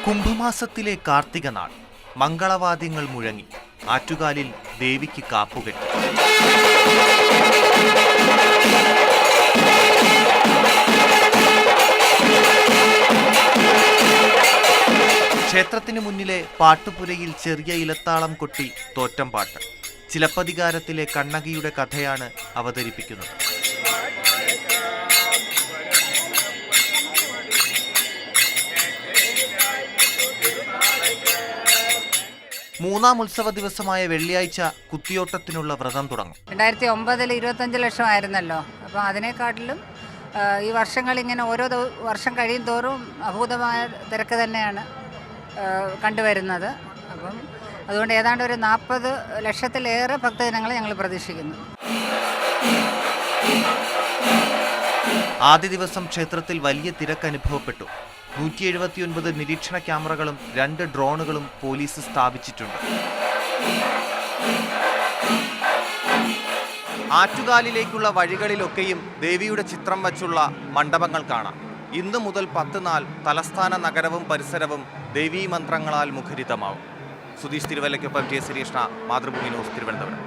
കുംഭമാസത്തിലെ കാർത്തിക നാൾ മംഗളവാദ്യങ്ങൾ മുഴങ്ങി ആറ്റുകാലിൽ ദേവിക്ക് കാപ്പുകെട്ടി. ക്ഷേത്രത്തിന് മുന്നിലെ പാട്ടുപുരയിൽ ചെറിയ ഇലത്താളം കൊട്ടി തോറ്റം പാട്ട്. ചിലപ്പതികാരത്തിലെ കണ്ണകിയുടെ കഥയാണ് അവതരിപ്പിക്കുന്നത്. മൂന്നാം ഉത്സവ ദിവസമായ വെള്ളിയാഴ്ച കുത്തിയോട്ടത്തിനുള്ള വ്രതം തുടങ്ങും. 2009 25 ലക്ഷമായിരുന്നല്ലോ. അപ്പോൾ അതിനെക്കാട്ടിലും ഈ വർഷങ്ങളിങ്ങനെ ഓരോ വർഷം കഴിയും തോറും അഭൂതമായ തിരക്ക് തന്നെയാണ് കണ്ടുവരുന്നത്. അപ്പം അതുകൊണ്ട് ഏതാണ്ട് ഒരു 40 ലക്ഷത്തിലേറെ ഭക്തജനങ്ങളെ ഞങ്ങൾ പ്രതീക്ഷിക്കുന്നു. ആദ്യ ദിവസം ക്ഷേത്രത്തിൽ വലിയ തിരക്ക് അനുഭവപ്പെട്ടു. 179 നിരീക്ഷണ ക്യാമറകളും 2 ഡ്രോണുകളും പോലീസ് സ്ഥാപിച്ചിട്ടുണ്ട്. ആറ്റുകാലിലേക്കുള്ള വഴികളിലൊക്കെയും ദേവിയുടെ ചിത്രം വച്ചുള്ള മണ്ഡപങ്ങൾ കാണാം. ഇന്നു മുതൽ 10 നാൾ തലസ്ഥാന നഗരവും പരിസരവും ദേവീ മന്ത്രങ്ങളാൽ മുഖരിതമാവും. സുധീഷ് തിരുവല്ലയ്ക്കൊപ്പം ജെ ശ്രീകൃഷ്ണ, മാതൃഭൂമി ന്യൂസ്, തിരുവനന്തപുരം.